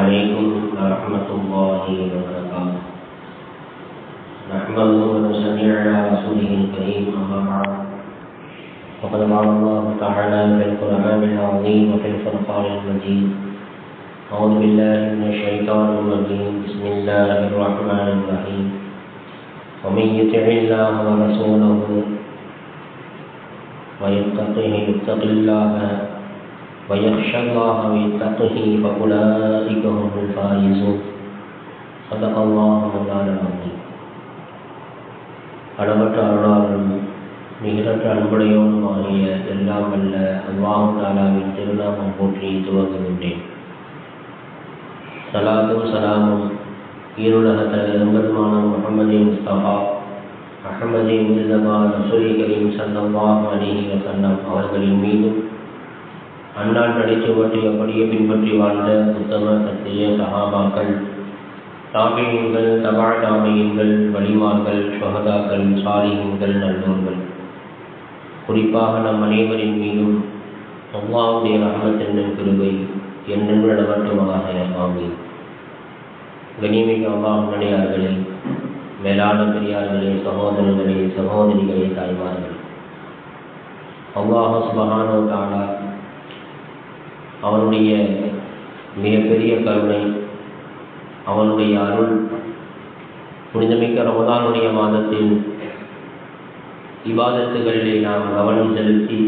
عليكم ورحمة الله وبركاته. نحمده ونصلي على رسوله الكريم أما بعد. وقد قال الله تعالى في القرآن العظيم وفي الفرقان المجيد: أعوذ بالله من الشيطان الرجيم. بسم الله الرحمن الرحيم. ومن يطع الله ورسوله يتق الله ويخشى الله ويتقه فأولئك هم الفائزون. صدق الله مولانا العظيم. அளவற்ற அருளாளரும் நிகரற்ற அன்புடையோனுமாகிய எல்லாம் வல்ல அல்லாஹ் தஆலாவின் திருநாமம் போற்றி துவங்குகின்றேன். ஸலாத்தும் ஸலாமும் ஈருலக தலைவருமான முஹம்மது முஸ்தபா அஹ்மது முஸ்தபா ரசூல் கரீம் ஸல்லல்லாஹு அலைஹி வஸல்லம் அவர்களின் மீதும் அன்னார் நடைச்சுவட்டை அப்படியே பின்பற்றி வாழ்ந்த உத்தம சத்திய சஹாபாக்கள், தாபீன்கள், தபா தாபீன்கள், வலிமார்கள், ஷுஹதாக்கள், சாலிஹீன்கள், நல்லோர்கள், குறிப்பாக நம் அனைவரின் மீதும் அல்லாஹ்வுடைய ரஹ்மத் என்னும் கிருபை என்றென்று நிலவட்டுமாக ஆமீன். கனிமிகு அல்லாஹ் நடிகார்களே, மேலான பெரியார்களே, சகோதரர்களே, சகோதரிகளே, தாய்மார்களே, அல்லாஹ் சுப்ஹானஹு வ தஆலா அவனுடைய மிகப்பெரிய கருணை, அவனுடைய அருள், புனிதமிக்க ரமதானுடைய மாதத்தில் இபாதத்துகளிலே நாம் கவனம் செலுத்தி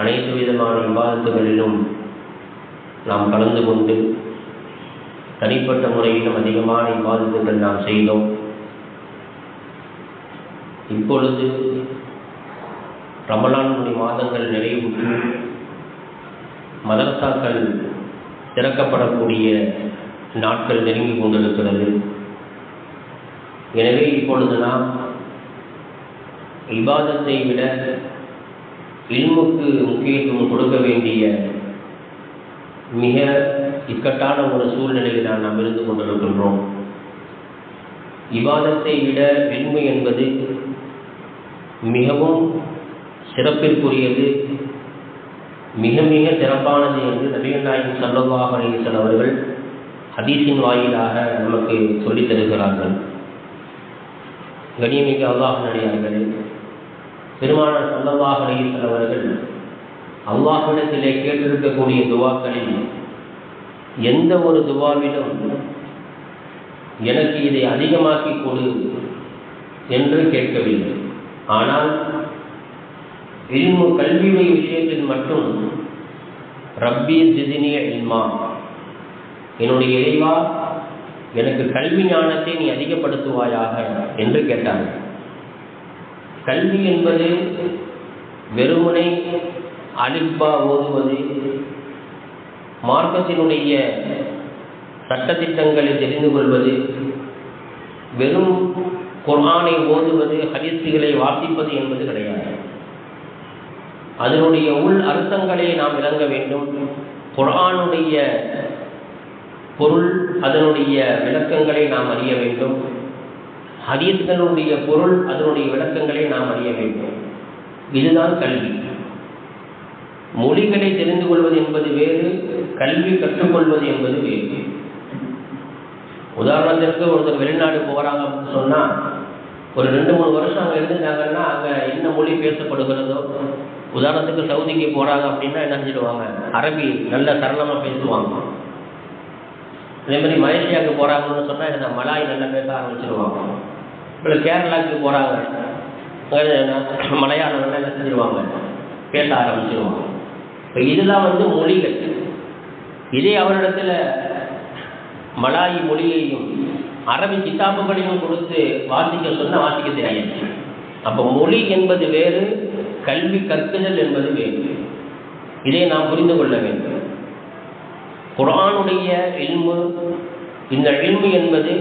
அனைத்து விதமான இபாதத்துகளிலும் நாம் கலந்து கொண்டு தனிப்பட்ட முறையிலும் அதிகமான இபாதத்துகள் நாம் செய்தோம். இப்பொழுது ரமலானுடைய மாதங்கள் நிறைவுற்று மதரசாக்கள் திறக்கப்படக்கூடிய நாட்கள் நெருங்கி கொண்டிருக்கிறது. எனவே இப்பொழுது நாம் இபாதத்தை விட இல்முக்கு முக்கியத்துவம் கொடுக்க வேண்டிய மிக இக்கட்டான ஒரு சூழ்நிலையில் நாம் இருந்து கொண்டிருக்கின்றோம். இபாதத்தை விட இல்மு என்பது மிகவும் சிறப்பிற்குரியது, மிக மிக சிறப்பானது என்று நபிகள் நாயகம் ஸல்லல்லாஹு அலைஹி வஸல்லம் அவர்கள் ஹதீஸின் வாயிலாக நமக்கு சொல்லித் தருகிறார்கள். கனிமிகு அல்லாஹ் நடிகார்களே, பெருமானார் ஸல்லல்லாஹு அலைஹி வஸல்லம் அவர்கள் அல்லாஹ்விடத்திலே கேட்டிருக்கக்கூடிய துவாக்களில் எந்த ஒரு துவாவிலும் எனக்கு இதை அதிகமாக்கி கொடு என்று கேட்கவில்லை. ஆனால் இல்மு கல்வியுடைய விஷயத்தில் மட்டும் ரப்பி ஜித்னி இல்மா, என்னுடைய இறைவா எனக்கு கல்வி ஞானத்தை நீ அதிகப்படுத்துவாயாக என்று கேட்டார்கள். கல்வி என்பது வெறுமனை அலிஃபா ஓதுவது, மார்க்கத்தினுடைய சட்டத்திட்டங்களை தெரிந்து கொள்வது, வெறும் குர்ஆனை ஓதுவது, ஹதீஸ்களை வாசிப்பது என்பது கிடையாது. அதனுடைய உள் அர்த்தங்களை நாம் விளங்க வேண்டும். குர்ஆனுடைய பொருள், அதனுடைய விளக்கங்களை நாம் அறிய வேண்டும். ஹதீஸ்களுடைய பொருள், அதனுடைய விளக்கங்களை நாம் அறிய வேண்டும். இதுதான் கல்வி. மொழிகளை தெரிந்து கொள்வது என்பது வேறு, கல்வி கற்றுக்கொள்வது என்பது வேறு. உதாரணத்திற்கு ஒருத்தர் வெளிநாடு போகிறாங்க அப்படின்னு சொன்னால் ஒரு 2-3 வருஷம் அங்கே இருந்துட்டாங்கன்னா அங்கே என்ன மொழி பேசப்படுகிறதோ, உதாரணத்துக்கு சவுதிக்கு போகிறாங்க அப்படின்னா என்ன செஞ்சிடுவாங்க, அரபி நல்ல சரளமாக பேசுவாங்க. அதே மாதிரி மலேசியாவுக்கு போகிறாங்கன்னு சொன்னால் என்ன மலாய் நல்லா பேச ஆரம்பிச்சிடுவாங்க. இப்போ கேரளாவுக்கு போகிறாங்க, மலையாளம் நல்லா என்ன செஞ்சிடுவாங்க, பேச ஆரம்பிச்சிடுவாங்க. இப்போ இதெல்லாம் மொழிகள். இதே அவரிடத்துல மலாய் மொழியையும் அரபி கிதாபுகளையும் கொடுத்து வாசிக்க சொன்னால் வாசிக்க தெரியாது. அப்போ மொழி என்பது வேறு, கல்வி கற்குதல் என்பது வேறு. இதை நாம் புரிந்து கொள்ள வேண்டும். குர்ஆனுடைய இல்மு, இந்த இல்மு என்பது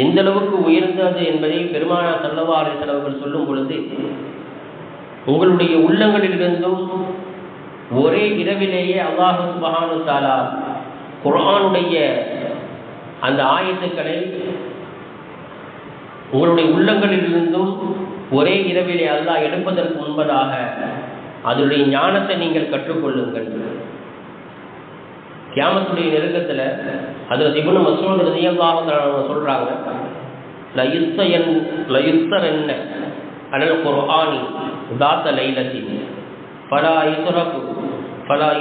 எந்த அளவுக்கு உயர்ந்தது என்பதை பெருமானார் ஸல்லல்லாஹு அலைஹி வஸல்லம் அவர்கள் சொல்லும் பொழுது, உங்களுடைய உள்ளங்களிலிருந்தும் ஒரே இரவிலேயே அல்லாஹ் சுப்ஹானஹு வ தஆலா குர்ஆனுடைய அந்த ஆயத்துக்களை உங்களுடைய உள்ளங்களிலிருந்தும் ஒரே இரவிலே அல்லாஹ் எடுப்பதற்கு முன்பதாக அதனுடைய ஞானத்தை நீங்கள் கற்றுக்கொள்ளுங்கள். கியாமத்துடைய நெருக்கத்தில் அதில் இப்னு மஸ்ஊத் ரலியல்லாஹு அன்ஹு சொல்கிறாங்க, லயுஸ்தரன்ன அலல் குர்ஆனி ذات ليلة فلا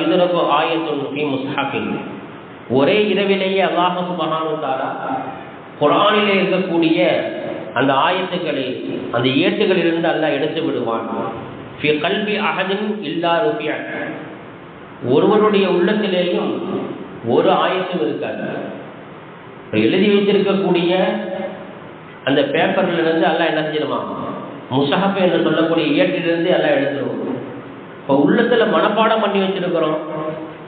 يدرك آية في مصحف. ஒரே இரவிலேயே அல்லாஹ் சுப்ஹானஹு வ தஆலா குர்ஆனிலே இருக்கக்கூடிய அந்த ஆயத்துக்களை அந்த ஏட்டுகளிலிருந்து அல்லாஹ் எடுத்து விடுவான். ஃபி கல்பி அஹதின் இல்லா ருஃபிஅ, ஒருவருடைய உள்ளத்திலேயும் ஒரு ஆயத்தும் இருக்காது. எழுதி வைத்திருக்கக்கூடிய அந்த பேப்பர்லேருந்து அல்லாஹ் என்ன செஞ்சிருவான், முஸ்ஹப் என்று சொல்லக்கூடிய ஏட்டிலிருந்து எல்லாம் எடுத்துருவோம். இப்போ உள்ளத்தில் மனப்பாடம் பண்ணி வச்சிருக்கிறோம்,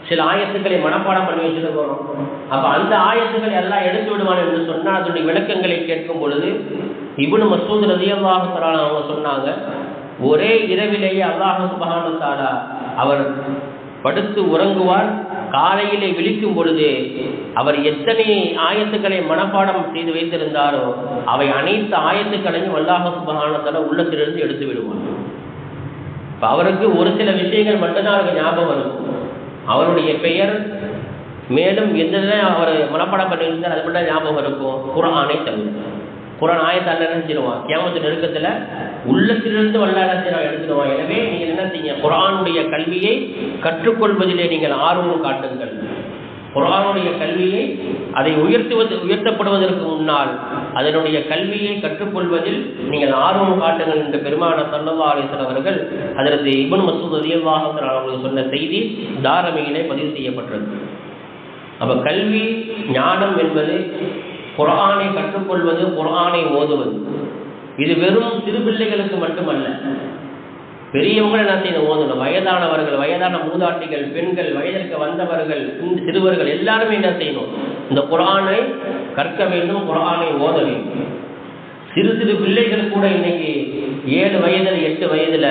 சில ஆயத்துக்களை மனப்பாடம் பண்ணி வச்சிருக்கிறோம். அப்போ அந்த ஆயத்துக்களை எல்லாம் எடுத்து விடுவான் என்று சொன்னால் அதனுடைய விளக்கங்களை கேட்கும் பொழுது இப்னு மஸ்ஊத் ரலியல்லாஹு தஆலா அவங்க சொன்னாங்க, ஒரே இரவிலேயே அல்லாஹ் சுப்ஹானஹு வ தஆலா அவர் படுத்து உறங்குவார். காலையிலே விழிக்கும் பொழுது அவர் எத்தனை ஆயத்துக்களை மனப்பாடம் செய்து வைத்திருந்தாரோ அவை அனைத்து ஆயத்துக்களையும் அல்லாஹ் சுப்ஹானஹு வ தஆலா உள்ளத்திலிருந்து எடுத்து விடுவார். இப்போ அவருக்கு ஒரு சில விஷயங்கள் மட்டும்தான் அவருக்கு ஞாபகம் இருக்கும். அவருடைய பெயர், மேலும் எந்த அவர் மனப்பாடம் பண்ணி இருந்தார் அது மட்டும் ஞாபகம் இருக்கும். குர்ஆனை தவிர குர்ஆன் ஆயத்தை அல்ல என்ன செய்வான், கியாமத்து நெருக்கத்தில் உள்ளத்திலிருந்து வல்லாஹ் எடுத்துடுவான். எனவே நீங்கள் என்ன செய்யுங்க, குர்ஆனுடைய கல்வியை கற்றுக்கொள்வதிலே நீங்கள் ஆர்வம் காட்டுங்கள். குர்ஆனுடைய கல்வியை அதை உயர்த்தப்படுவதற்கு முன்னால் அதனுடைய கல்வியை கற்றுக்கொள்வதில் நீங்கள் ஆர்வம் காட்டுங்கள் என்று பெருமானார் ஸல்லல்லாஹு அலைஹி வஸல்லம் அவர்கள் ஹஜ்ரத் இப்னு மஸ்ஊத் ரலியல்லாஹு அன்ஹு அவர்கள் சொன்ன செய்தி தாரமியிலே பதிவு செய்யப்பட்டது. அப்போ கல்வி ஞானம் என்பது குர்ஆனை கற்றுக்கொள்வது, குர்ஆனை ஓதுவது. இது வெறும் சிறு பிள்ளைகளுக்கு மட்டுமல்ல, பெரியவங்க என்ன செய்யணும், ஓதணும். வயதானவர்கள், வயதான மூதாட்டிகள், பெண்கள், வயதிற்கு வந்தவர்கள், சிறுவர்கள் எல்லாருமே என்ன செய்யணும், இந்த குர்ஆனை கற்க வேண்டும், குர்ஆனை ஓத வேண்டும். சிறு சிறு பிள்ளைகள் கூட இன்னைக்கு 7 வயதில் 8 வயதில்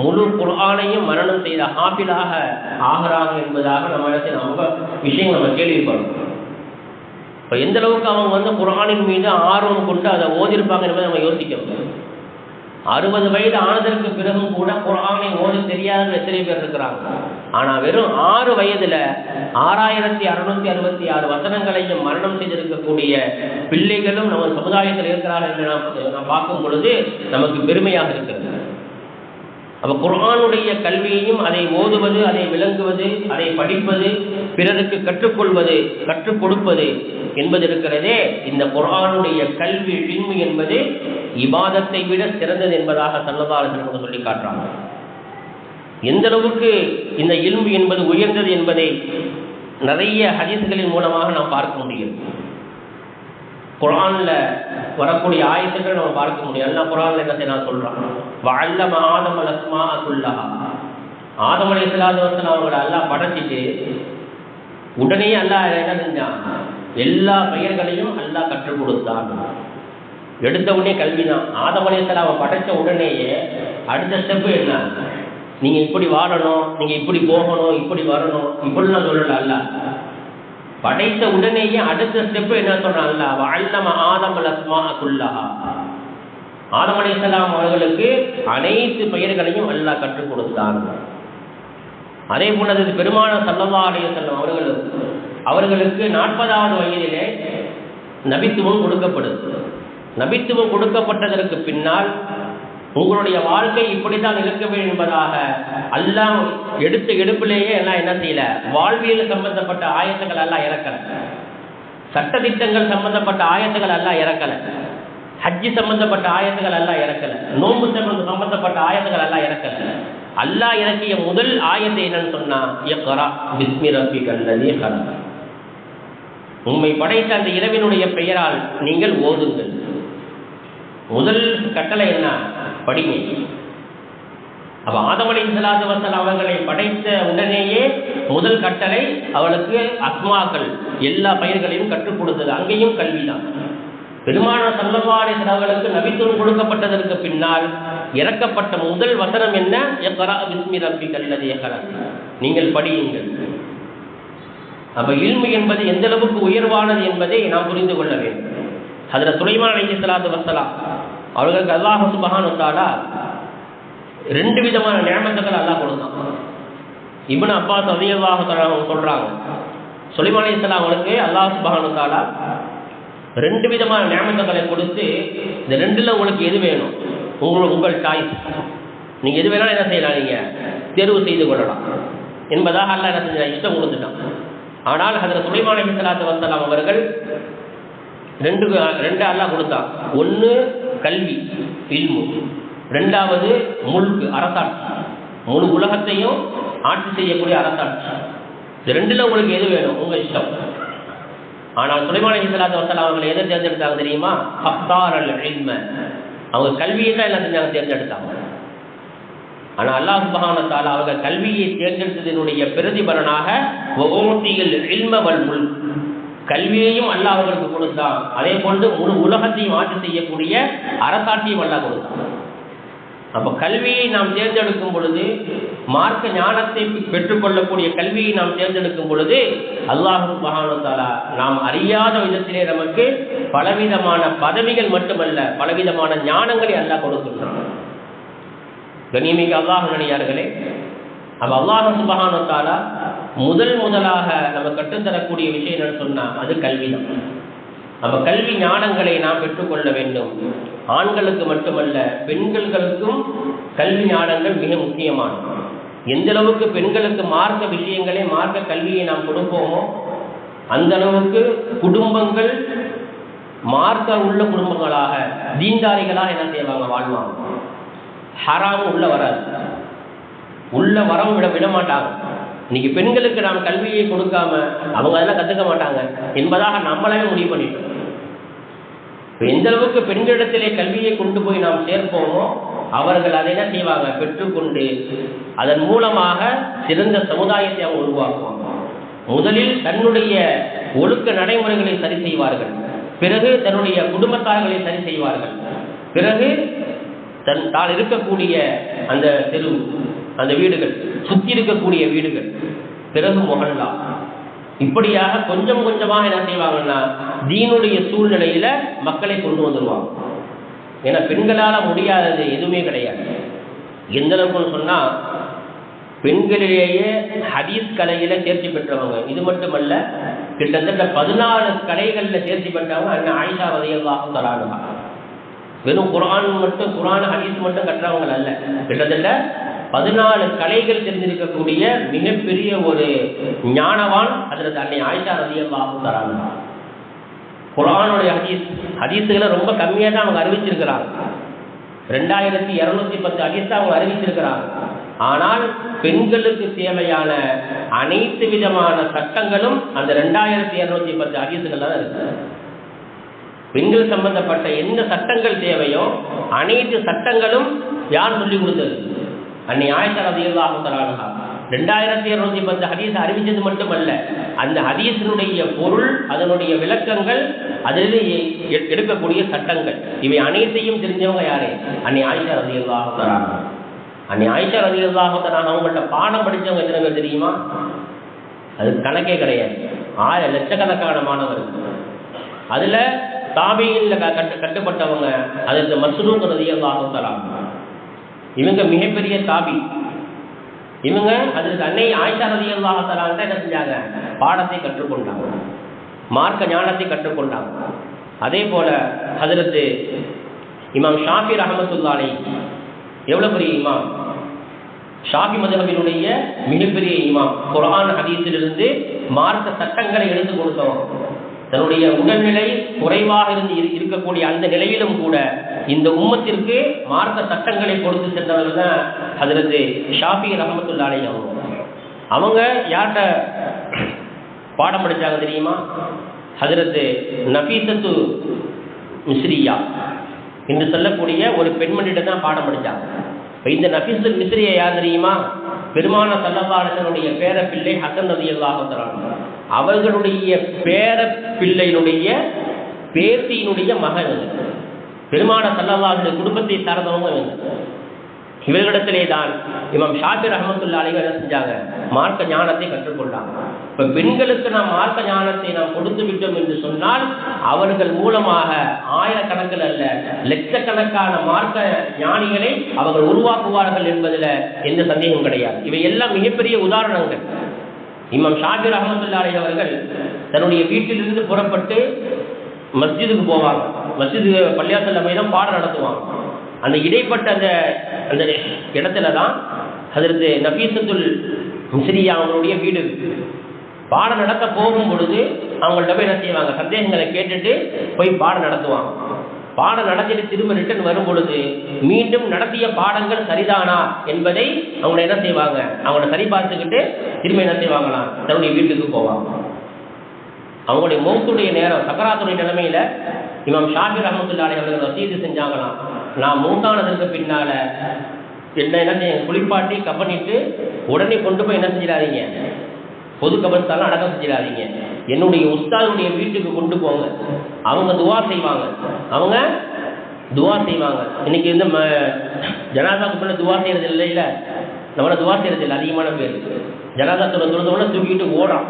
முழு குர்ஆனையும் மரணம் செய்த ஹாஃபிலாக ஆகிறாங்க என்பதாக நம்ம விஷயங்கள் நம்ம கேள்விப்படுறோம். இப்போ எந்த அளவுக்கு அவங்க குர்ஆனின் மீது ஆர்வம் கொண்டு அதை ஓதிருப்பாங்க என்பதை நம்ம யோசிக்கணும். 60 வயது ஆனதற்கு பிறகும் கூட குர்ஆனை ஓதி தெரியாத எத்தனை பேர் இருக்கிறாங்க. ஆனால் வெறும் 6 வயதில் 6666 வசனங்களையும் மரணம் செய்திருக்கக்கூடிய பிள்ளைகளும் நம்ம சமுதாயத்தில் இருக்கிறார்கள் என்று நாம் பார்க்கும் பொழுது நமக்கு பெருமையாக இருக்கிறது. அப்போ குர்ஆனுடைய கல்வியையும் அதை ஓதுவது, அதை விளங்குவது, அதை படிப்பது, பிறருக்கு கற்றுக்கொள்வது, கற்றுக் கொடுப்பது என்பது இருக்கிறதே, இந்த குர்ஆனுடைய கல்வி இல்மு என்பது இபாதத்தை விட சிறந்தது என்பதாக ஸல்லல்லாஹு அலைஹி வஸல்லம் சொல்லி காட்டுறாங்க. எந்த அளவுக்கு இந்த இல்மு என்பது உயர்ந்தது என்பதை நிறைய ஹதீஸ்களின் மூலமாக நாம் பார்க்க முடியும். குர்ஆன்ல வரக்கூடிய ஆயத்துக்கள் நம்ம பார்க்க முடியும். எல்லாம் குர்ஆன்ல என்ன செய்யலாம் சொல்றான், வஅல்லம ஆதம அஸ்மாஅ குல்லஹா. ஆதம் அலைஹிஸ்ஸலாத்து வஸலாம் அவங்களை அல்லாஹ் படைச்சிட்டு உடனே அல்லாஹ் என்ன செஞ்சான், எல்லா பெயர்களையும் அல்லாஹ் கற்றுக் கொடுத்தான். எடுத்த உடனே கல்வி தான். ஆதம் அலைஹிஸ்ஸலாம் படைச்ச உடனேயே அடுத்த ஸ்டெப்பு என்ன, நீங்க இப்படி வாழணும், நீங்க இப்படி போகணும், இப்படி வரணும், இப்படிலாம் சொல்லல. அல்லாஹ் படைத்த உடனேயே அடுத்த ஸ்டெப் என்ன சொல்றான், அல்லாஹ் வஅல்லம ஆதம அஸ்மாஅ குல்லஹா. ஆதம் அலைஹிஸ்ஸலாம் அவர்களுக்கு அனைத்து பெயர்களையும் அல்லாஹ் கற்றுக் கொடுத்தான். அதே போல பெருமானார் ஸல்லல்லாஹு அலைஹி வஸல்லம் அவர்களுக்கு 40வது வயதிலே நபித்துவம் கொடுக்கப்படுது. நபித்துவம் கொடுக்கப்பட்டதற்கு பின்னால் உங்களுடைய வாழ்க்கை இப்படித்தான் இருக்க வேண்டும் என்பதாக அல்லாஹ் எடுத்த எடுப்பிலேயே எல்லாம் என்ன செய்யல, வாழ்வியல் சம்பந்தப்பட்ட ஆயத்துக்கள் எல்லாம் இறக்கல, சட்டதிட்டங்கள் சம்பந்தப்பட்ட ஆயத்துக்கள் எல்லாம் இறக்கல, ஹஜ்ஜி சம்பந்தப்பட்ட ஆயத்துக்கள் எல்லாம் இறக்கல, நோன்பு சம்பந்தப்பட்ட ஆயத்துக்கள் எல்லாம் இறக்கல. அல்லாஹ் இறக்கிய முதல் ஆயத்தை என்னன்னு சொன்னா, இக்ரா பிஸ்மி ரப்பிக்கல் லதீ கலக். உம்மை படைத்த அந்த இறைவனுடைய பெயரால் நீங்கள் ஓதுங்கள். முதல் கட்டளை என்ன, படிங்க. அப்ப ஆதம் அலைஹிஸ்ஸலாத்து வஸலாம் அவர்களை படைத்த உடனேயே முதல் கட்டளை அவளுக்கு அஸ்மாக்கள், எல்லா பெயர்களையும் கற்றுக் கொடுத்தது. அங்கேயும் கல்விதான். பெருமானார் ஸல்லல்லாஹு அலைஹி வஸல்லம் அவர்களுக்கு நபித்துவம் கொடுக்கப்பட்டதற்கு பின்னால் இறக்கப்பட்ட முதல் வசனம் என்ன, இக்ரா பிஸ்மி ரப்பிக்கல் லதீ கலக், நீங்கள் படியுங்கள். அப்ப இல்மு என்பது எந்த அளவுக்கு உயர்வானது என்பதை நாம் புரிந்து கொள்ள வேண்டும். ஹஜ்ரத் சுலைமான் அலைஹிஸ்ஸலாத்து வஸலாம் அவர்களுக்கு அல்லாஹ் சுப்ஹானஹு வ தஆலா 2 விதமான நிஅமத்துக்கள் அல்லாஹ் கொடுத்தான். இப்னு அப்பாஸ் ரலியல்லாஹு தஆலா சொல்றாங்க, சுலைமான் அலைஹிஸ்ஸலாம் அவங்களுக்கு அல்லாஹ் சுப்ஹானஹு வ தஆலா 2 விதமான நியமத்துகளை கொடுத்து, இந்த 2ல உங்களுக்கு எது வேணும், உங்கள் சாய்ஸ், நீங்கள் எது வேணாலும் என்ன செய்யலாம், நீங்கள் தேர்வு செய்து கொள்ளலாம் என்பதாக அல்லாஹ் என்ன செஞ்சான், இஷ்டம் கொடுத்துட்டான். ஆனால் ஹஜ்ரத் சுலைமான் அலைஹிஸ்ஸலாத்து வஸ்ஸலாம் அவர்கள் 2 அல்லாஹ் கொடுத்தான். ஒன்று கல்வி இல்மு, 2வது முல்க் அரசாட்சி, முழு உலகத்தையும் ஆட்சி செய்யக்கூடிய அரசாட்சி. இந்த 2ல உங்களுக்கு எது வேணும், உங்கள் இஷ்டம். ஆனால் சுலைமான் அலைஹிஸ்ஸலாத்து வஸ்ஸலாம் அவர்கள் எதை தேர்ந்தெடுத்தாங்க தெரியுமா? ஃபக்தாரல் இல்ம, அவங்க கல்வியை தான் என்ன செஞ்சாங்க, தேர்ந்தெடுத்தாங்க. ஆனால் அல்லாஹ் சுப்ஹானஹு வ தஆலா அவர்கள் கல்வியை தேர்ந்தெடுத்ததனுடைய பிரதிபலனாக வஊதியல் இல்ம வல் முல்க், கல்வியையும் அல்லாஹ் அவர்களுக்கு கொடுத்தான். அதே போன்று முழு உலகத்தையும் ஆட்சி செய்யக்கூடிய அரசாட்சியும் அல்லாஹ் கொடுத்தான். அப்போ கல்வியை நாம் தேர்ந்தெடுக்கும் பொழுது, மார்க்க ஞானத்தை பெற்றுக்கொள்ளக்கூடிய கல்வியை நாம் தேர்ந்தெடுக்கும் பொழுது, அல்லாஹ் சுப்ஹானஹு வ தஆலா நாம் அறியாத விதத்திலே நமக்கு பலவிதமான பதவிகள் மட்டுமல்ல, பலவிதமான ஞானங்களை அல்லாஹ் கொடுக்கின்றான். கண்ணியமிக்க அல்லாஹ் நல்லடியார்களே, அப்போ அல்லாஹ் சுப்ஹானஹு வ தஆலா முதலாக நம்ம கற்றுத்தரக்கூடிய விஷயம் என்னன்னு சொன்னால் அது கல்வி தான். அப்போ கல்வி ஞானங்களை நாம் பெற்றுக்கொள்ள வேண்டும். ஆண்களுக்கு மட்டுமல்ல, பெண்களுக்கும் கல்வி ஞானங்கள் மிக முக்கியமானது. எந்த அளவுக்கு பெண்களுக்கு மார்க்க விஷயங்களே, மார்க்க கல்வியை நாம் கொடுப்போமோ அந்த அளவுக்கு குடும்பங்கள் மார்க்க உள்ள குடும்பங்களாக, தீன்தாரிகளாக என்ன செய்வாங்க, வாழ்வாங்க. ஹராமும் உள்ள வராது, உள்ள வரவும் விட மாட்டாங்க. இன்னைக்கு பெண்களுக்கு நாம் கல்வியை கொடுக்காம அவங்க அதெல்லாம் கற்றுக்க மாட்டாங்க என்பதாக நம்மளே முடிவு பண்ணிட்டோம். எந்த அளவுக்கு பெண்களிடத்திலே கல்வியை கொண்டு போய் நாம் சேர்ப்போமோ அவர்கள் அதை என்ன செய்வாங்க, பெற்றுக்கொண்டு அதன் மூலமாக சிறந்த சமுதாயத்தை அவங்க உருவாக்குவாங்க. முதலில் தன்னுடைய ஒழுக்க நடைமுறைகளை சரி செய்வார்கள், பிறகு தன்னுடைய குடும்பத்தார்களை சரி செய்வார்கள், பிறகு தான் இருக்கக்கூடிய அந்த தெரு, அந்த வீடுகள், சுற்றி இருக்கக்கூடிய வீடுகள், பிறகு முஹல்லா, இப்படியாக கொஞ்சம் கொஞ்சமாக என்ன செய்வாங்கன்னா தீனுடைய சூழ்நிலையில மக்களை கொண்டு வந்துடுவாங்க. ஏன்னா பெண்களால் முடியாதது எதுவுமே கிடையாது. எந்த அளவுக்குன்னு சொன்னா, பெண்களிலேயே ஹதீஸ் கலையில தேர்ச்சி பெற்றவங்க, இது மட்டுமல்ல கிட்டத்தட்ட 14 கலைகளில் தேர்ச்சி பெற்றவங்க அண்ணன் ஆயிஷா ரலியல்லாஹு தஆலா அன்ஹா. வெறும் குர்ஆன் ஹதீஸ் மட்டும் கற்றவங்க அல்ல, கிட்டத்தட்ட 14 கலைகள் தெரிஞ்சிருக்கக்கூடிய மிகப்பெரிய ஒரு ஞானவான் ஹஜ்ரத் அன்னை ஆயிஷா ரலியல்லாஹு தஆலா அன்ஹா. குர்ஆனுடைய ஹதீஸ்களை ரொம்ப கம்மியாக தான் அவங்க அறிவிச்சிருக்கிறாங்க. 2210 ஹதீஸ் தான் அவங்க அறிவிச்சிருக்கிறாங்க. ஆனால் பெண்களுக்கு தேவையான அனைத்து விதமான சட்டங்களும் அந்த 2210 ஹதீஸ்கள் தான் இருக்கு. பெண்கள் சம்பந்தப்பட்ட எந்த சட்டங்கள் தேவையோ அனைத்து சட்டங்களும் யார் சொல்லிக் கொடுத்தது? அன்னை ஆயிஷா ரலியல்லாஹு தஆலா அன்ஹா. 2210 ஹதீஸ் அறிவித்தது மட்டுமல்ல, அந்த ஹதீஸினுடைய பொருள், அதனுடைய விளக்கங்கள், அதில் எடுக்கக்கூடிய சட்டங்கள், இவை அனைத்தையும் தெரிஞ்சவங்க யாரு? அன்னை ஆயிஷா ரலியல்லாஹு தஆலா அன்ஹா. அன்னை ஆயிஷா ரலியல்லாஹு தஆலா அவங்கள்ட்ட பாடம் படித்தவங்க எத்தனை பேர் தெரியுமா? அது கணக்கே கிடையாது, 6 லட்சக்கணக்கான மாணவர்கள். அதில் தாபீயின்ல கட்டுப்பட்டவங்க அதற்கு மஸ்ரூக் ரலியல்லாஹு தஆலா, இவங்க மிகப்பெரிய தாபி. இவங்க அதற்கு அன்னை ஆயிஷா ரலியல்லாஹு தஆலா என்ன செஞ்சாங்க? பாடத்தை கற்றுக்கொண்டாங்க, மார்க்க ஞானத்தை கற்றுக்கொண்டாங்க. அதே போல ஹஜ்ரத் இமாம் ஷாஃபி ரஹ்மத்துல்லாஹி அலைஹி, எவ்வளவு பெரிய இமாம், ஷாஃபி மதுஹபினுடைய மிகப்பெரிய இமாம். குர்ஆன் ஹதீஸிலிருந்து மார்க்க சட்டங்களை எடுத்து கொடுத்தவர். தன்னுடைய உடல்நிலை குறைவாக இருக்கக்கூடிய அந்த நிலையிலும் கூட இந்த உம்மத்திற்கு மார்க்க சட்டங்களை கொடுத்து சென்றவர்கள் தான் ஹஜ்ரத் ஷாஃபி ரஹ்மத்துல்லாஹி அலைஹி. அவங்க யார்கிட்ட பாடம் படித்தாங்க தெரியுமா? ஹஜ்ரத் நஃபீசத்து மிஸ்ரியா என்று சொல்லக்கூடிய ஒரு பெண்மணியிட்ட தான் பாடம் படித்தாங்க. இந்த நஃபீசத்து மிஸ்ரியா யார் தெரியுமா? பெருமான ஸல்லல்லாஹு அலைஹி வஸல்லுடைய பேர பிள்ளை ஹசன் ரலியல்லாஹு தஆலா, அவர்களுடைய பேர பிள்ளையினுடைய பேத்தியினுடைய மகன். பெருமான ஸல்லல்லாஹு அலைஹி வஸல்லம் குடும்பத்தை சார்ந்தவங்க இவர்களிடத்திலே தான் இமாம் ஷாஃபி ரஹ்மத்துல்லாஹி அலைஹி என்ன செஞ்சாங்க? மார்க்க ஞானத்தை கற்றுக்கொண்டாங்க. இப்போ பெண்களுக்கு நாம் மார்க்க ஞானத்தை நாம் கொடுத்து விட்டோம் என்று சொன்னால் அவர்கள் மூலமாக ஆயிரக்கணக்கில் அல்ல லட்சக்கணக்கான மார்க்க ஞானிகளை அவர்கள் உருவாக்குவார்கள் என்பதில் எந்த சந்தேகம் கிடையாது. இவை எல்லாம் மிகப்பெரிய உதாரணங்கள். இமாம் ஷாஃபி ரஹ்மத்துல்லாஹி அலைஹி அவர்கள் தன்னுடைய வீட்டிலிருந்து புறப்பட்டு மஸ்ஜிதுக்கு போவாங்க. மஸ்ஜிது பள்ளியாசல் அமைதான் பாடம் நடத்துவாங்க. அந்த இடைப்பட்ட அந்த அந்த இடத்துல தான் ஹஜ்ரத் நஃபீஸத்துல் மிஸ்ரியா அவங்களுடைய வீடு. பாடம் நடத்த போகும் பொழுது அவங்கள்ட்ட போய் என்ன செய்வாங்க, சந்தேகங்களை கேட்டுட்டு போய் பாடம் நடத்துவாங்க. பாடம் நடத்திட்டு திரும்ப ரிட்டர்ன் வரும் பொழுது மீண்டும் நடத்திய பாடங்கள் சரிதானா என்பதை அவங்க என்ன செய்வாங்க, அவங்கள சரி பார்த்துக்கிட்டு திரும்ப என்ன செய்வாங்களாம், தன்னுடைய வீட்டுக்கு போவாங்க. அவங்களுடைய மௌத்துடைய நேரம், சக்கராத்துடைய நிலைமையில இமாம் ஷாஃபி ரஹ்மத்துல்லாஹி அலைஹி அவர்கள் வசீது செஞ்சாங்களாம், நான் மூத்தானதற்கு பின்னால என்ன செய்ய குளிப்பாட்டி கப்பனிட்டு உடனே கொண்டு போய் என்ன செஞ்சிடாதீங்க, பொது கபர்ஸ்தான அடக்கம் செஞ்சிடாதீங்க, என்னுடைய உஸ்தாதுடைய வீட்டுக்கு கொண்டு போங்க, அவங்க துவா செய்வாங்க. இன்னைக்கு வந்து ஜனாதாக்கு பிள்ளை துவா செய்யறது இல்லை, இல்லை நம்மளை துவா செய்யறது இல்லை. அதிகமான பேர் ஜனாதா தொழுதோட தூக்கிட்டு ஓடுறான்.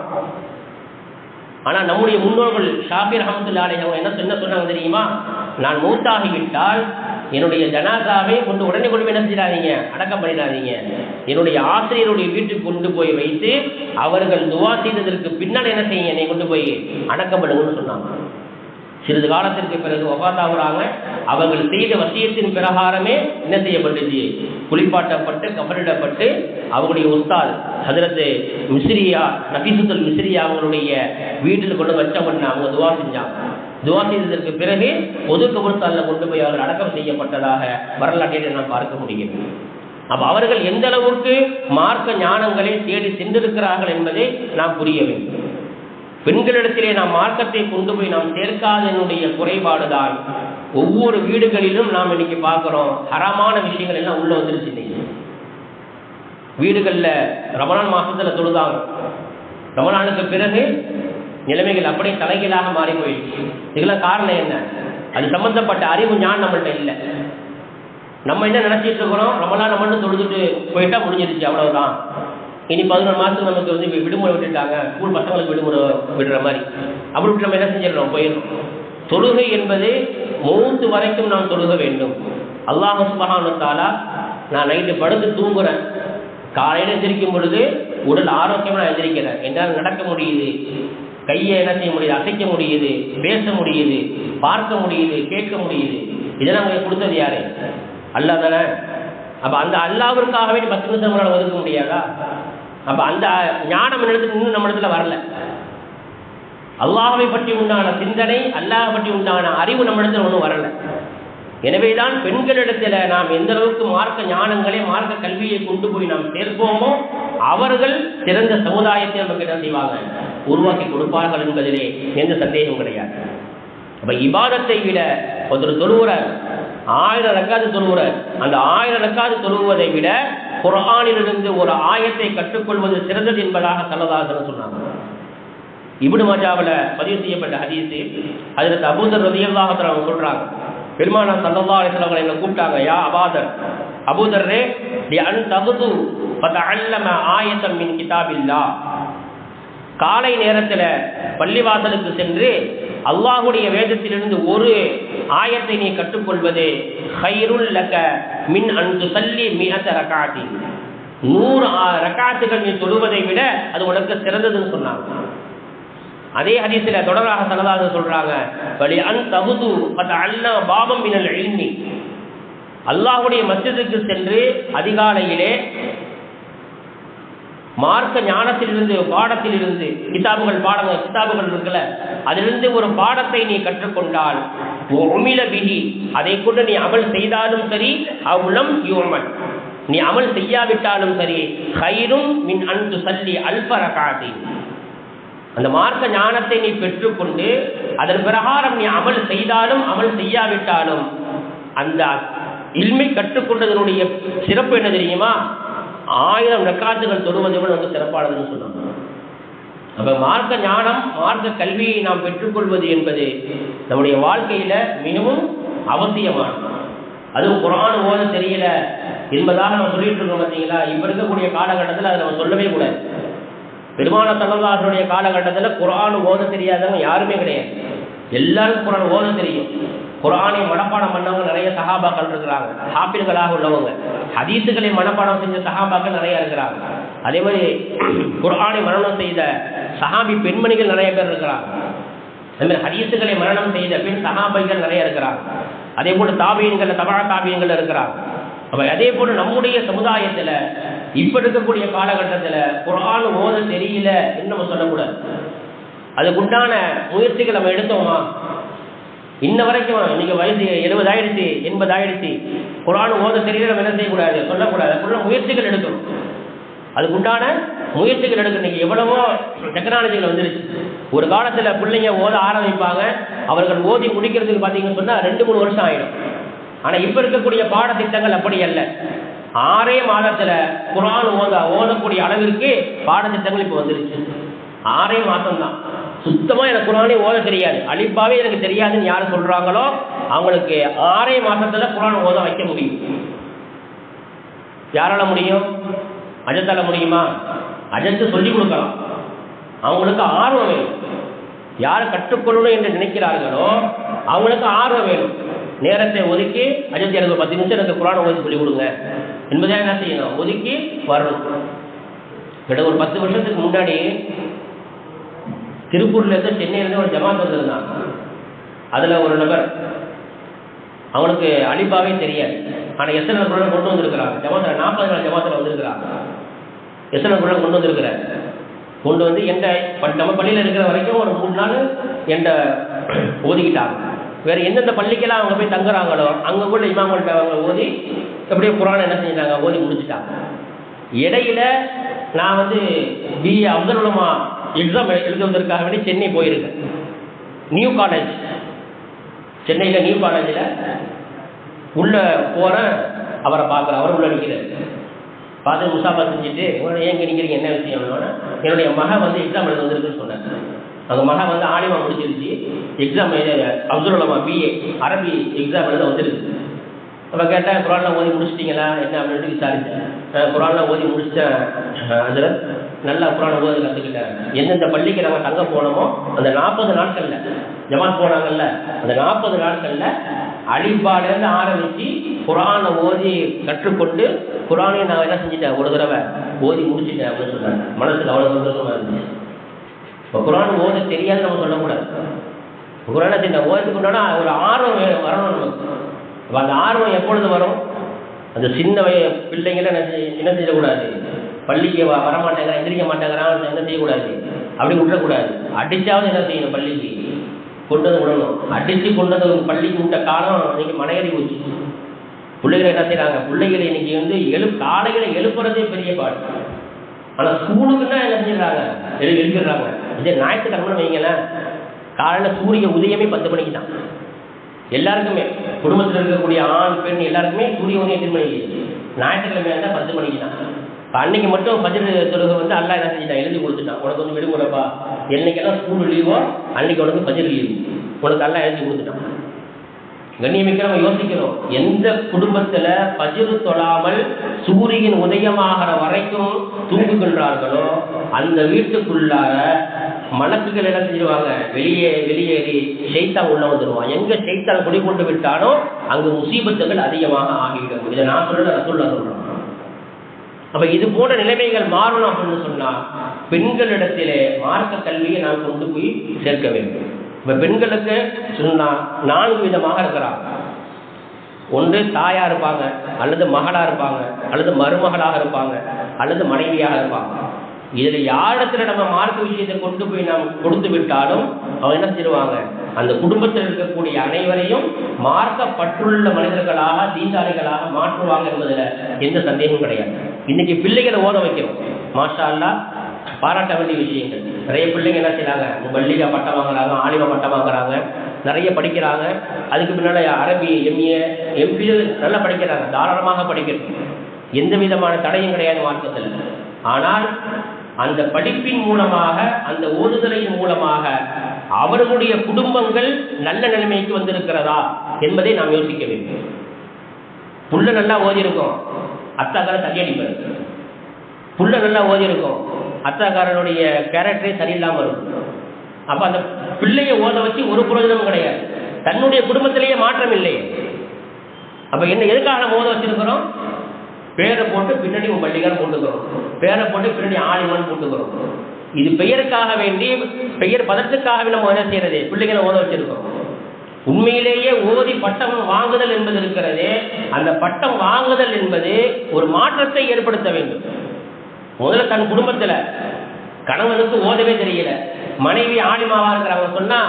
ஆனால் நம்முடைய முன்னோர்கள் ஷாஃபி ரஹ்மத்துல்லாஹி அலைஹி அவங்க என்ன சொன்னாங்க தெரியுமா, நான் மூத்தாகிவிட்டால் என்னுடைய ஜனாதாவை உடனே கொண்டு போய் என்ன செஞ்சிடாதீங்க, அடக்கம் பண்ணிடாதீங்க, என்னுடைய ஆசிரியருடைய வீட்டுக்கு கொண்டு போய் வைத்து அவர்கள் துவா செய்ததற்கு பின்னால் என்ன செய்யுங்க, என்னை கொண்டு போய் அடக்கம் பண்ணுங்கன்னு சொன்னாங்க. சிறிது காலத்திற்கு பிறகு வஃபாத்தாகுறாங்க. அவர்கள் செய்த வசியத்தின் பிரகாரமே என்ன செய்யப்பட்டுச்சு, குளிப்பாட்டப்பட்டு கபரிடப்பட்டு அவங்களுடைய உஸ்தாத் ஹஜ்ரத் மிஸ்ரியா நஃபீஸத்துல் மிஸ்ரியா அவங்களுடைய வீட்டில் கொண்டு வச்ச பண்ண அவங்க துவா செஞ்சாங்க. துவா செய்ததற்கு பிறகு பொது கபர்ஸ்தானில் கொண்டு போய் அவர்கள் அடக்கம் செய்யப்பட்டதாக வரலாற்றில் நாம் பார்க்க முடிகிறது. அப்போ அவர்கள் எந்த அளவுக்கு மார்க்க ஞானங்களை தேடி சென்றிருக்கிறார்கள் என்பதை நாம் புரிய வேண்டும். பெண்களிடத்திலே நாம் மார்க்கத்தை கொண்டு போய் நாம் சேர்க்காதனுடைய குறைபாடுதான் ஒவ்வொரு வீடுகளிலும் நாம் இன்னைக்கு பார்க்கிறோம். ஹராமான விஷயங்கள் எல்லாம் உள்ள வந்துருச்சு. இன்னைக்கு வீடுகளில் ரமலான் மாசத்துல தொழுதாங்க, ரமலானுக்கு பிறகு நிலைமைகள் அப்படியே தலைகீழாக மாறி போயிடுச்சு. இதெல்லாம் காரணம் என்ன? அது சம்பந்தப்பட்ட அறிவு ஞானம் நம்மள்கிட்ட இல்லை. நம்ம என்ன நினைச்சிட்டு இருக்கிறோம், ரமலான் மட்டும் தொழுதுட்டு போயிட்டா முடிஞ்சிருச்சு, அவ்வளவுதான். இனி 11 மாதத்துக்கு நமக்கு வந்து விடுமுறை விட்டுட்டாங்க, ஸ்கூல் பசங்களுக்கு விடுமுறை விடுற மாதிரி அப்படி விட்டு நம்ம என்ன செஞ்சிடறோம், போயிடும். தொழுகை என்பது மௌத்து வரைக்கும் நாம் தொழுக வேண்டும். அல்லாஹ் சுப்ஹானஹு வ தஆலா, நான் நைட்டு படுத்து தூங்குறேன், காலையில் எந்திரிக்கும் பொழுது உடல் ஆரோக்கியமாக நான் எந்திரிக்கிறேன், என்னால் நடக்க முடியுது, கையை என்ன செய்ய முடியுது, அசைக்க முடியுது, பேச முடியுது, பார்க்க முடியுது, கேட்க முடியுது. இதெல்லாம் நமக்கு கொடுத்தது யாரு? அல்லாஹ் தானே. அப்போ அந்த அல்லாஹ்விற்காகவே 10 நிமிஷம் நம்மளால் ஒதுக்க முடியாதா? அப்போ அந்த ஞானம் இன்னும் நம்ம இடத்துல வரல. அல்லாஹ்வை பற்றி உண்டான சிந்தனை, அல்லாஹ் பற்றி உண்டான அறிவு நம்ம இடத்துல ஒன்றும் வரல. எனவேதான் பெண்களிடத்தில் நாம் எந்த அளவுக்கு மார்க்க ஞானங்களே மார்க்க கல்வியை கொண்டு போய் நாம் சேர்ப்போமோ அவர்கள் சிறந்த சமுதாயத்தை நமக்கு என்ன செய்வாங்க, உருவாக்கி கொடுப்பார்கள் என்பதிலே எந்த சந்தேகம் கிடையாது. அப்போ இபாதத்தை விட ஒருத்தர் தொழுகிற 1000 ரக்காத்து தொழுகிற அந்த 1000 ரக்காத்து தொழுவதை விட குர்ஆனிலிருந்து ஒரு ஆயத்தை கற்றுக்கொள்வது சிறந்தது என்பதாக ஸல்லல்லாஹு அலைஹி வஸல்லம் சொன்னாங்க. இப்னு மாஜாவில் பதிவு செய்யப்பட்ட ஹதீஸ், ஹஜ்ரத் அபூதர் ரலியல்லாஹு அன்ஹு அவங்க சொல்றாங்க, பெருமானார் ஸல்லல்லாஹு அலைஹி வஸல்லம் எங்களை கூப்பிட்டாங்க, யா அபாதர், அபூதர்ரே லி அன் தகுது ஃபதஅல்லம ஆயத்தன் மின் கிதாபில்லாஹ், காலை நேரத்தில் பள்ளிவாசலுக்கு சென்று அல்லாஹுடைய வேதத்திலிருந்து ஒரு ஆயத்தை நீ கற்றுக்கொள்வது ஹைருல் லக மின் அன் துஸல்லி மிஅத ரகாத்தி, 100 ரகாத்துகள் நீ தொழுவதை விட அது உனக்கு சிறந்ததுன்னு சொன்னாங்க. அதே ஹதீஸில் தொடராக ஸல்லல்லாஹு அலைஹி சொல்றாங்க, வலி அன் தகுது ஃபதஅல்லம பாபம் மினல் இல்மி, அல்லாஹுடைய மஸ்ஜிதுக்கு சென்று அதிகாலையிலே மார்க்க ஞானத்திலிருந்து பாடத்திலிருந்து கிதாபுகள் இருக்குல்ல, அதிலிருந்து ஒரு பாடத்தை நீ கற்றுக்கொண்டால் உமில பிஹி, அதை கொண்டு நீ அமல் செய்தாலும் சரி, அவ்லம் யுமல், நீ அமல் செய்யாவிட்டாலும் சரி, ஹைரும் மின் அன் துஸல்லி அல்ஃப ரகாத்தி, அந்த மார்க்க ஞானத்தை நீ பெற்றுக்கொண்டு அதன் பிரகாரம் நீ அமல் செய்தாலும் அமல் செய்யாவிட்டாலும் அந்த இல்மை கற்றுக்கொண்டதனுடைய சிறப்பு என்ன தெரியுமா, 1000 ரக்காத்துகள் தொழுவதை விட வந்து சிறப்பானதுன்னு சொன்னாங்க. அப்போ மார்க்க ஞானம் மார்க்க கல்வியை நாம் பெற்றுக்கொள்வது என்பது நம்முடைய வாழ்க்கையில் மிகவும் அவசியமானது. அதுவும் குர்ஆன் ஓத தெரியல என்பதாக நம்ம சொல்லிட்டு இருக்கோம் பார்த்தீங்களா. இப்போ இருக்கக்கூடிய காலகட்டத்தில் அதை நம்ம சொல்லவே கூடாது. பெருமானார் ஸல்லல்லாஹு அலைஹி வஸல்லம் காலகட்டத்தில் குர்ஆன் ஓத தெரியாதவங்க யாருமே கிடையாது. எல்லாருக்கும் குர்ஆன் ஓத தெரியும். குர்ஆனை மனப்பாடம் பண்ணவங்க நிறைய சஹாபாக்கள் இருக்கிறாங்க, ஹாஃபில்களாக உள்ளவங்க. ஹதீஸுகளை மனப்பாடம் செஞ்ச சஹாபாக்கள் நிறைய இருக்கிறாங்க. அதே மாதிரி குர்ஆனை மரணம் செய்த சஹாபி பெண்மணிகள் நிறைய பேர் இருக்கிறாங்க. அதே மாதிரி ஹதீஸுகளை மரணம் செய்த பெண் சஹாபிகள் நிறைய இருக்கிறாங்க. அதே போல தாபியன்கள், தபா தாபியங்கள் இருக்கிறாங்க. அப்போ அதே போல நம்முடைய சமுதாயத்தில் இப்போ இருக்கக்கூடிய காலகட்டத்தில் குர்ஆன் ஓத தெரியல என்று நம்ம சொல்லக்கூடாது. அதுக்குண்டான முயற்சிகள் நம்ம எடுத்தோமா? இன்ன வரைக்கும் இன்னைக்கு வயசு 70 ஆயிடுச்சு, 80 ஆயிடுச்சு, குர்ஆன் ஓத தெரியல நம்ம என்ன செய்யக்கூடாது, சொல்லக்கூடாது. அதுக்குள்ள முயற்சிகள் எடுக்கணும். அதுக்குண்டான முயற்சிகள் எடுக்கணும். இன்னைக்கு எவ்வளவோ டெக்னாலஜிகள் வந்துருச்சு. ஒரு காலத்தில் பிள்ளைங்க ஓத ஆரம்பிப்பாங்க, அவர்கள் ஓதி முடிக்கிறதுக்கு பார்த்தீங்கன்னு சொன்னால் 2-3 வருஷம் ஆகிடும். ஆனால் இப்போ இருக்கக்கூடிய பாடத்திட்டங்கள் அப்படி அல்ல. 6 மாதத்தில் குர்ஆன் ஓதக்கூடிய அளவிற்கு பாடத்திட்டங்கள் இப்போ வந்துருச்சு. 6 மாதம்தான். சுத்தமாக எனக்கு குர்ஆனே ஓத தெரியாது, அலிப்பாவே எனக்கு தெரியாதுன்னு யார் சொல்கிறாங்களோ அவங்களுக்கு 6 மாதத்தில் குர்ஆன் ஓத வைக்க முடியும். யாரால முடியும்? அஜத்தால முடியுமா? அஜத்து சொல்லிக் கொடுக்கலாம். அவங்களுக்கு ஆர்வம் வேணும். யார் கற்றுக்கொள்ளணும் என்று நினைக்கிறார்களோ அவங்களுக்கு ஆர்வம் வேணும். நேரத்தை ஒதுக்கி அஜத்து எனக்கு 10 நிமிஷம் எனக்கு குர்ஆன் ஓதி சொல்லிக் கொடுங்க என்பதை என்ன செய்யணும், ஒதுக்கி வரணும். கிட்ட ஒரு 10 வருஷத்துக்கு முன்னாடி திருப்பூர்லேருந்து சென்னையிலேருந்து ஒரு ஜமாத் வந்திருந்தாங்க. அதில் ஒரு நபர், அவனுக்கு அலிபாவே தெரியாது, ஆனால் எத்தனை குர்ஆன் கொண்டு வந்திருக்கிறாங்க. ஜமாத்தில் 40 நாள் ஜமாத்தில் வந்திருக்கிறாங்க. எத்தனை குர்ஆன் கொண்டு வந்திருக்கிறார். கொண்டு வந்து நம்ம பள்ளியில் இருக்கிற வரைக்கும் ஒரு 3 நாள் என்கிட்ட ஓதிக்கிட்டாங்க. வேறு எந்தெந்த பள்ளிக்கெல்லாம் அவங்க போய் தங்குறாங்களோ அங்கே கூட இமாம்கள்ட்ட அவங்க ஓதி எப்படியோ குர்ஆன் என்ன செஞ்சிட்டாங்க, ஓதி முடிச்சுட்டாங்க. இடையில நான் வந்து பிஏ அப்துல் உலமா எக்ஸாம் எழுதுவதற்காக வேண்டி சென்னை போயிருக்கேன். நியூ காலேஜ், சென்னையில் நியூ காலேஜில் உள்ளே போகிறேன். அவரை பார்க்குறேன். அவர் உள்ள நிற்கிறார். பார்த்து முசாபா செஞ்சுட்டு, ஏங்க நிற்கிறீங்க, என்ன விஷயம்னா, என்னுடைய மகன் வந்து எக்ஸாம் எழுத வந்திருக்குன்னு சொன்னேன். அவங்க மகன் வந்து ஆலிமா முடிச்சிருச்சு, எக்ஸாம் அப்துல் உலமா பிஏ அரபி எக்ஸாம் எழுத வந்துருக்கு. அப்போ கேட்டேன், குர்ஆன்லாம் ஓதி முடிச்சிட்டிங்களா என்ன அப்படின்ட்டு விசாரித்தேன். குர்ஆன்லாம் ஓதி முடிச்சிட்டேன் அதில், நல்லா குர்ஆன் ஓதி கற்றுக்கிட்டேன். எந்தெந்த பள்ளிக்கு நாங்கள் தங்க போனோமோ அந்த 40 நாட்களில் ஜமாத் போனாங்கல்ல, அந்த 40 நாட்களில் அலிபாலேருந்து ஆரம்பித்து குர்ஆனை ஓதி கற்றுக்கொண்டு குர்ஆனை நான் என்ன செஞ்சுட்டேன், ஒரு தடவை ஓதி முடிச்சுட்டேன் அப்படின்னு சொன்னாங்க. மனசுக்கு அவ்வளோ சந்தோஷமாக இருந்துச்சு. இப்போ குர்ஆன் ஓத தெரியாது நம்ம சொல்லக்கூடாது. குர்ஆனை சின்ன ஓதுக்கு உண்டான ஒரு ஆர்வம் வரணும் நமக்கு. அப்போ அந்த ஆர்வம் எப்பொழுது வரும்? அந்த சின்ன பிள்ளைங்கள என்ன செய்யக்கூடாது, பள்ளிக்கு வரமாட்டேங்கிறான், எந்திரிக்க மாட்டேங்கிறான், என்ன செய்யக்கூடாது, அப்படி விட்டுறக்கூடாது. அடித்தாவது என்ன செய்யணும், பள்ளிக்கு கொண்டு வந்து விடணும். அடித்து கொண்டு வந்து பள்ளிக்கு விட்ட காலம் இன்னைக்கு மனையறி போச்சு. பிள்ளைகளை என்ன செய்கிறாங்க, பிள்ளைகளை இன்னைக்கு வந்து காலையில் எழுப்புறதே பெரிய பாடு. ஆனால் ஸ்கூலுக்குன்னா என்ன செஞ்சிடறாங்க, எழுப்பிடுறாங்க. இதே ஞாயிற்றுக்கிழமை வைங்களேன், காலையில் சூரிய உதயமே 10 மணிக்கு தான். எல்லாருக்குமே குடும்பத்தில் இருக்கக்கூடிய ஆண் பெண் எல்லாருக்குமே சூரிய உதயம் எத்தனை மணிக்கு? ஞாயிற்றுக்கிழமை இருந்தால் 10 மணிக்கு தான். இப்போ அன்னைக்கு மட்டும் ஃபஜ்ர் தொழுகை வந்து அல்லாஹ் என்ன செஞ்சுட்டான், எழுதி கொடுத்துட்டான். உனக்கு வந்து விடுமுறைப்பா, என்னைக்கெல்லாம் ஸ்கூல் லீவோ அன்னைக்கு உனக்கு ஃபஜ்ர் லீவு, உனக்கு அல்லாஹ் எழுதி கொடுத்துட்டான். கண்ணியமிக்க நம்ம யோசிக்கிறோம், எந்த குடும்பத்தில் ஃபஜ்ர் தொழாமல் சூரியன் உதயமாகிற வரைக்கும் தூங்குகின்றார்களோ அந்த வீட்டுக்குள்ளார மலக்குகள் என்ன செஞ்சிருவாங்க, வெளியேறி ஷைத்தான் உள்ள வந்துடுவான். எங்க ஷைத்தான் குடிக்கொண்டு விட்டானோ அங்கு முசீபத்துகள் அதிகமாக ஆகிவிடும். இதை நான் சொல்ல ரசூலுல்லாஹ் சொல்றேன். அப்ப இது போன்ற நிலைமைகள் மாறணும் அப்படின்னு சொன்னா பெண்களிடத்திலே மார்க்க கல்வியை நாம் கொண்டு போய் சேர்க்க வேண்டும். இப்ப பெண்களுக்கு சொன்னா 4 விதமாக இருக்கிறாங்க. ஒன்று தாயா இருப்பாங்க, அல்லது மகளா இருப்பாங்க, அல்லது மருமகளாக இருப்பாங்க, அல்லது மனைவியாக இருப்பாங்க. இதில் யாரிடத்துல நம்ம மார்க்க விஷயத்தை கொண்டு போய் நாம் கொடுத்து விட்டாலும் அவங்க என்ன செய்வாங்க, அந்த குடும்பத்தில் இருக்கக்கூடிய அனைவரையும் மார்க்கப்பற்றுள்ள மனிதர்களாக தீண்டாளிகளாக மாற்றுவாங்க என்பதில் எந்த சந்தேகமும் கிடையாது. இன்னைக்கு பிள்ளைகளை ஓத வைக்கிறோம், மாஷா அல்லாஹ், பாராட்ட வேண்டிய விஷயங்கள். நிறைய பிள்ளைங்க என்ன செய்யறாங்க, பள்ளிகா பட்டம் வாங்குறாங்க, ஆலிமா பட்டம் வாங்குறாங்க, நிறைய படிக்கிறாங்க. அதுக்கு பின்னால அரபி எம்ஏ எம்பிஎல் நல்லா படிக்கிறாங்க, தாராளமாக படிக்கிறது, எந்த விதமான தடையும் கிடையாது மார்க்கத்தில். ஆனால் அந்த படிப்பின் மூலமாக, அந்த ஓதுதலின் மூலமாக அவர்களுடைய குடும்பங்கள் நல்ல நிலைமைக்கு வந்திருக்கிறதா என்பதை நாம் யோசிக்க வேண்டும். புள்ள நல்லா ஓதி இருக்கும், அத்தாக்கார தள்ளியடிப்பார். புள்ள நல்லா ஓதி இருக்கும், அத்தாக்காரனுடைய கேரக்டரே சரியில்லாமல் இருக்கும். அப்போ அந்த பிள்ளையை ஓத வச்சு ஒரு பிரயோஜனமும் கிடையாது, தன்னுடைய குடும்பத்திலேயே மாற்றம் இல்லையே. அப்போ என்ன, எதுக்காக நம்ம ஓத வச்சிருக்கிறோம்? பேரை போட்டு பின்னாடி பள்ளிக்காரன் போட்டுக்கிறோம், பேரை போட்டு பின்னாடி ஆலிமான்னு போட்டுக்கிறோம். இது பெயருக்காக வேண்டி, பெயர் பதத்துக்காக நம்ம என்ன செய்யறது, பிள்ளைகளை ஓத வச்சிருக்கோம். உண்மையிலேயே ஓதி பட்டம் வாங்குதல் என்பது இருக்கிறது. அந்த பட்டம் வாங்குதல் என்பது ஒரு மாற்றத்தை ஏற்படுத்த வேண்டும். முதல்ல தன் குடும்பத்தில் கணவனுக்கு ஓதவே தெரியல, மனைவி ஆலிமாவா இருக்கிறாங்க சொன்னா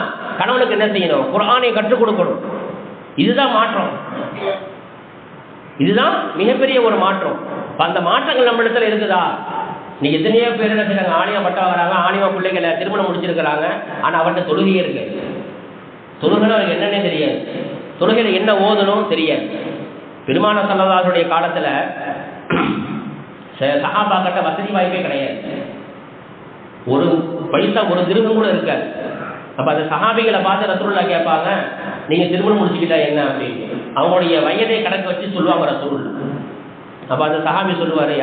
கணவனுக்கு என்ன செய்யணும், குர்ஆனை கற்றுக் கொடுக்கணும். இதுதான் மாற்றம், இதுதான் மிகப்பெரிய ஒரு மாற்றம். அந்த மாற்றங்கள் நம்ம இடத்துல இருக்குதா? நீ எத்தனையோ பேர் என்ன செய்யறாங்க, ஆலிமா பட்டம் வராங்க, ஆலிமா பிள்ளைகளை திருமணம் முடிச்சிருக்கிறாங்க, ஆனா அவர்கிட்ட தொழுகையே இருக்கு. தொழுகைன்னு அவருக்கு என்னன்னே தெரியாது, தொழுகையில என்ன ஓதணும் தெரியாது. பெருமான ஸல்லல்லாஹு காலத்துல சஹாபாக்கிட்ட வசதி வாய்ப்பே கிடையாது, ஒரு பைசா ஒரு திருகம் கூட இருக்காது. அப்ப அந்த சஹாபிகளை பார்த்து ரசூலுல்லாஹ் கேட்பாங்க, நீங்க திருமணம் முடிச்சுக்கிட்டா என்ன அப்படின்னு. அவங்களுடைய வயதை கணக்கு வச்சு சொல்லுவாங்க ரசூலுல்லாஹ். அப்ப அந்த சஹாபி சொல்லுவாரு,